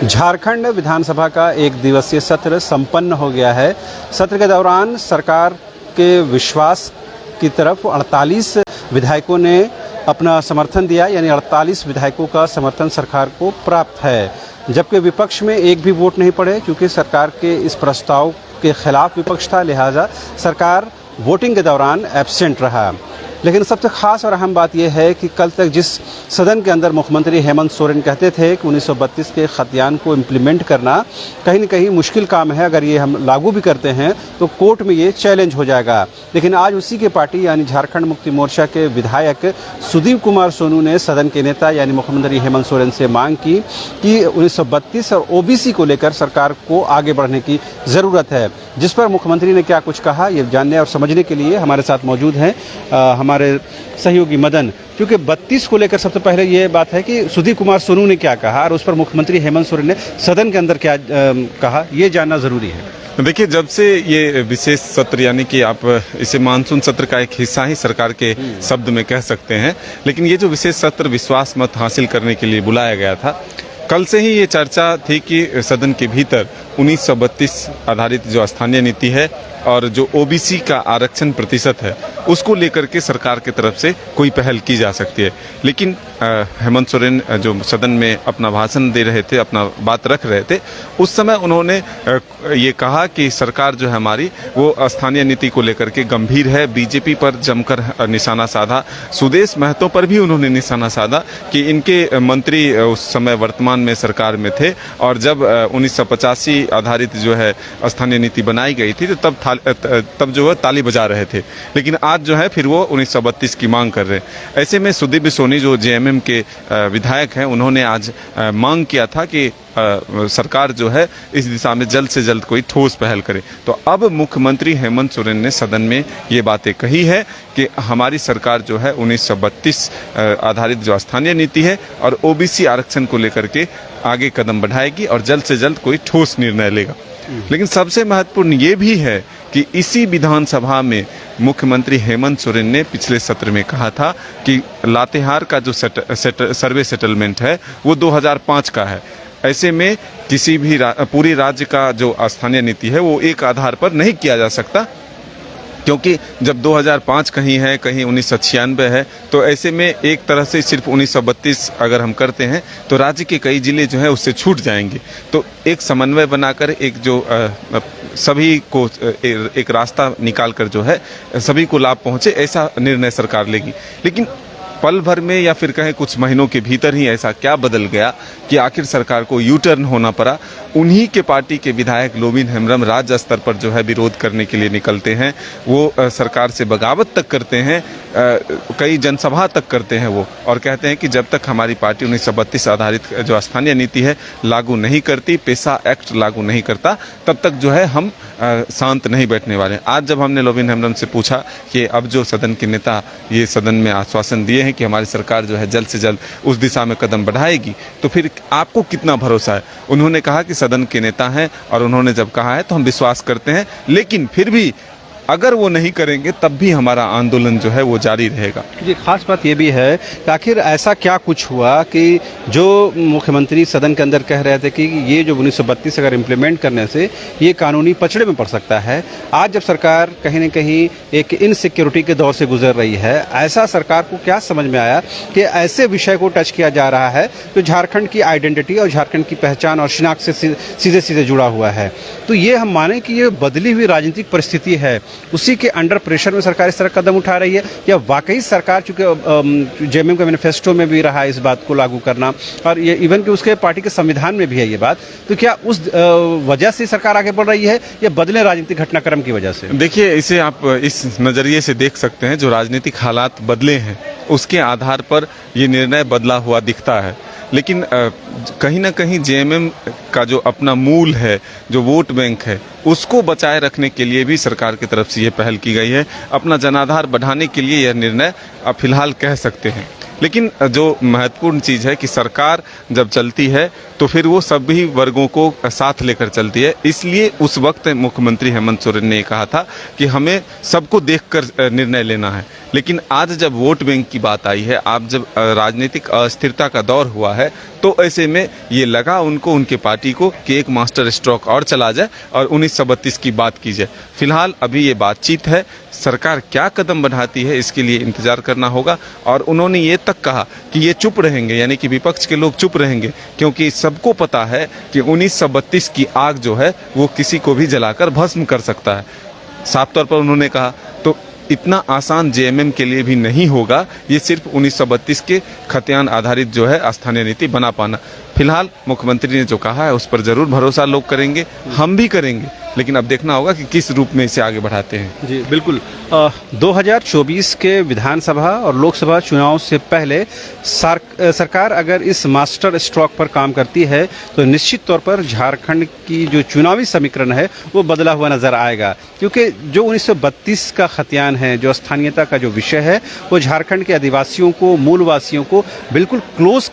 झारखंड विधानसभा का एक दिवसीय सत्र संपन्न हो गया है। सत्र के दौरान सरकार के विश्वास की तरफ 48 विधायकों ने अपना समर्थन दिया, यानी 48 विधायकों का समर्थन सरकार को प्राप्त है, जबकि विपक्ष में एक भी वोट नहीं पड़े क्योंकि सरकार के इस प्रस्ताव के खिलाफ विपक्ष था, लिहाजा सरकार वोटिंग के दौरान एब्सेंट रहा। लेकिन सबसे खास और अहम बात यह है कि कल तक जिस सदन के अंदर मुख्यमंत्री हेमंत सोरेन कहते थे कि 1932 के खतियान को इम्प्लीमेंट करना कहीं न कहीं मुश्किल काम है, अगर ये हम लागू भी करते हैं तो कोर्ट में ये चैलेंज हो जाएगा। लेकिन आज उसी के पार्टी यानी झारखंड मुक्ति मोर्चा के विधायक सुदीप कुमार सोनू ने सदन के नेता यानी मुख्यमंत्री हेमंत सोरेन से मांग की कि 1932 और ओबीसी को लेकर सरकार को आगे बढ़ने की ज़रूरत है, जिस पर मुख्यमंत्री ने क्या कुछ कहा ये जानने और समझने के लिए हमारे साथ मौजूद हैं हमारे सहयोगी मदन। क्योंकि 32 को लेकर सबसे पहले ये बात है कि सुदीप कुमार सोनू ने क्या कहा और उस पर मुख्यमंत्री हेमंत सोरेन ने सदन के अंदर क्या कहा, ये जानना ज़रूरी है। देखिए, जब से ये विशेष सत्र यानी कि आप इसे मानसून सत्र का एक हिस्सा ही सरकार के शब्द में कह सकते हैं, लेकिन ये जो विशेष सत्र विश्वास मत हासिल करने के लिए बुलाया गया था, कल से ही ये चर्चा थी कि सदन के भीतर 1932 आधारित जो स्थानीय नीति है और जो ओबीसी का आरक्षण प्रतिशत है उसको लेकर के सरकार की तरफ से कोई पहल की जा सकती है। लेकिन हेमंत सोरेन जो सदन में अपना भाषण दे रहे थे, अपना बात रख रहे थे, उस समय उन्होंने ये कहा कि सरकार जो है हमारी वो स्थानीय नीति को लेकर के गंभीर है। बीजेपी पर जमकर निशाना साधा, सुदेश महतो पर भी उन्होंने निशाना साधा कि इनके मंत्री उस समय वर्तमान में सरकार में थे और जब 1985 आधारित जो है स्थानीय नीति बनाई गई थी तो तब जो है ताली बजा रहे थे, लेकिन आज जो है फिर वो 1932 की मांग कर रहे हैं। ऐसे में सुदीप सोनी जो जेएमएम के विधायक हैं, उन्होंने आज मांग किया था कि सरकार जो है इस दिशा में जल्द से जल्द कोई ठोस पहल करे। तो अब मुख्यमंत्री हेमंत सोरेन ने सदन में ये बातें कही है कि हमारी सरकार जो है 1932 आधारित जो स्थानीय नीति है और ओबीसी आरक्षण को लेकर के आगे कदम बढ़ाएगी और जल्द से जल्द कोई ठोस निर्णय लेगा। लेकिन सबसे महत्वपूर्ण ये भी है कि इसी विधानसभा में मुख्यमंत्री हेमंत सोरेन ने पिछले सत्र में कहा था कि लातेहार का जो सर्वे सेटलमेंट है वो 2005 का है। ऐसे में किसी भी पूरी राज्य का जो स्थानीय नीति है वो एक आधार पर नहीं किया जा सकता, क्योंकि जब 2005 कहीं है, कहीं 1996 है, तो ऐसे में एक तरह से सिर्फ 1932 अगर हम करते हैं तो राज्य के कई जिले जो है उससे छूट जाएंगे। तो एक समन्वय बनाकर एक जो सभी को एक रास्ता निकालकर जो है सभी को लाभ पहुंचे, ऐसा निर्णय सरकार लेगी। लेकिन पल भर में या फिर कहें कुछ महीनों के भीतर ही ऐसा क्या बदल गया कि आखिर सरकार को यू टर्न होना पड़ा। उन्हीं के पार्टी के विधायक लोबिन हेम्ब्रम राज्य स्तर पर जो है विरोध करने के लिए निकलते हैं, वो सरकार से बगावत तक करते हैं, कई जनसभा तक करते हैं वो, और कहते हैं कि जब तक हमारी पार्टी 1932 आधारित जो स्थानीय नीति है लागू नहीं करती, पेशा एक्ट लागू नहीं करता, तब तक जो है हम शांत नहीं बैठने वाले। आज जब हमने लोबिन हेम्ब्रम से पूछा कि अब जो सदन के नेता ये सदन में आश्वासन दिए हैं कि हमारी सरकार जो है जल्द से जल्द उस दिशा में कदम बढ़ाएगी, तो फिर आपको कितना भरोसा है? उन्होंने कहा कि सदन के नेता हैं और उन्होंने जब कहा है तो हम विश्वास करते हैं, लेकिन फिर भी अगर वो नहीं करेंगे तब भी हमारा आंदोलन जो है वो जारी रहेगा। जी, खास बात ये भी है कि आखिर ऐसा क्या कुछ हुआ कि जो मुख्यमंत्री सदन के अंदर कह रहे थे कि ये जो 1932 अगर इम्प्लीमेंट करने से ये कानूनी पचड़े में पड़ सकता है, आज जब सरकार कहीं न कहीं एक इनसिक्योरिटी के दौर से गुजर रही है, ऐसा सरकार को क्या समझ में आया कि ऐसे विषय को टच किया जा रहा है जो झारखंड की आइडेंटिटी और झारखंड की पहचान और शिनाख्त से सीधे सीधे जुड़ा हुआ है। तो ये हम माने कि ये बदली हुई राजनीतिक परिस्थिति है, उसी के अंडर प्रेशर में सरकार इस तरह कदम उठा रही है, या वाकई सरकार चूंकि जेएमएम के मैनिफेस्टो में भी रहा है इस बात को लागू करना, और ये इवन कि उसके पार्टी के संविधान में भी है ये बात, तो क्या उस वजह से सरकार आगे बढ़ रही है या बदले राजनीतिक घटनाक्रम की वजह से? देखिए, इसे आप इस नज़रिए से देख सकते हैं, जो राजनीतिक हालात बदले हैं उसके आधार पर ये निर्णय बदला हुआ दिखता है। लेकिन कहीं ना कहीं जेएमएम का जो अपना मूल है, जो वोट बैंक है, उसको बचाए रखने के लिए भी सरकार की तरफ से ये पहल की गई है। अपना जनाधार बढ़ाने के लिए यह निर्णय आप फिलहाल कह सकते हैं। लेकिन जो महत्वपूर्ण चीज़ है कि सरकार जब चलती है तो फिर वो सभी वर्गों को साथ लेकर चलती है। इसलिए उस वक्त मुख्यमंत्री हेमंत सोरेन ने कहा था कि हमें सबको देखकर निर्णय लेना है। लेकिन आज जब वोट बैंक की बात आई है, आप जब राजनीतिक अस्थिरता का दौर हुआ है, तो ऐसे में ये लगा उनको, उनके पार्टी को, कि एक मास्टर स्ट्रोक और चला जाए और 1932 की बात की जाए। फिलहाल अभी ये बातचीत है, सरकार क्या कदम बढ़ाती है इसके लिए इंतजार करना होगा। और उन्होंने ये तक कहा कि ये चुप रहेंगे, यानी कि विपक्ष के लोग चुप रहेंगे, क्योंकि सबको पता है कि 1932 की आग जो है वो किसी को भी जलाकर भस्म कर सकता है। साफ तौर पर उन्होंने कहा। तो इतना आसान जेएमएम के लिए भी नहीं होगा ये सिर्फ 1932 के खतियान आधारित जो है स्थानीय नीति बना पाना। फिलहाल मुख्यमंत्री ने जो कहा है उस पर जरूर भरोसा लोग करेंगे, हम भी करेंगे, लेकिन अब देखना होगा कि किस रूप में इसे आगे बढ़ाते हैं। जी बिल्कुल। 2024 के विधानसभा और लोकसभा चुनाव से पहले सरकार अगर इस मास्टर स्ट्रोक पर काम करती है तो निश्चित तौर पर झारखंड की जो चुनावी समीकरण है वो बदला हुआ नजर आएगा, क्योंकि जो 1932 का खतियान है, जो स्थानीयता का जो विषय है, वो झारखंड के आदिवासियों को, मूलवासियों को बिल्कुल क्लोज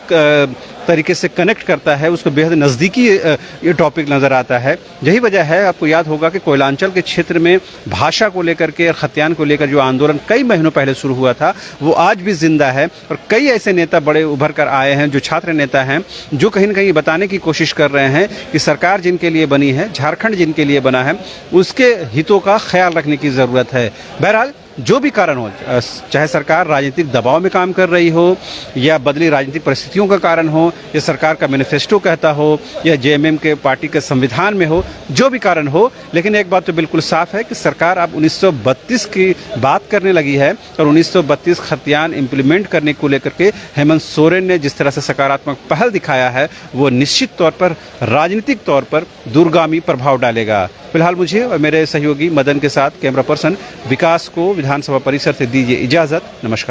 तरीके से कनेक्ट करता है, उसको बेहद नज़दीकी ये टॉपिक नज़र आता है। यही वजह है, आपको याद होगा कि कोयलांचल के क्षेत्र में भाषा को लेकर के, खतियान को लेकर जो आंदोलन कई महीनों पहले शुरू हुआ था वो आज भी जिंदा है। और कई ऐसे नेता बड़े उभर कर आए हैं, जो छात्र नेता हैं, जो कहीं न कहीं बताने की कोशिश कर रहे हैं कि सरकार जिनके लिए बनी है, झारखंड जिनके लिए बना है, उसके हितों का ख्याल रखने की ज़रूरत है। बहरहाल जो भी कारण हो, चाहे सरकार राजनीतिक दबाव में काम कर रही हो, या बदली राजनीतिक परिस्थितियों का कारण हो, या सरकार का मैनिफेस्टो कहता हो, या जेएमएम के पार्टी के संविधान में हो, जो भी कारण हो, लेकिन एक बात तो बिल्कुल साफ है कि सरकार अब 1932 की बात करने लगी है। और 1932 खतियान इम्प्लीमेंट करने को लेकर के हेमंत सोरेन ने जिस तरह से सकारात्मक पहल दिखाया है, वो निश्चित तौर पर राजनीतिक तौर पर दूरगामी प्रभाव डालेगा। फिलहाल मुझे और मेरे सहयोगी मदन के साथ कैमरा पर्सन विकास को विधानसभा परिसर से दीजिए इजाजत। नमस्कार।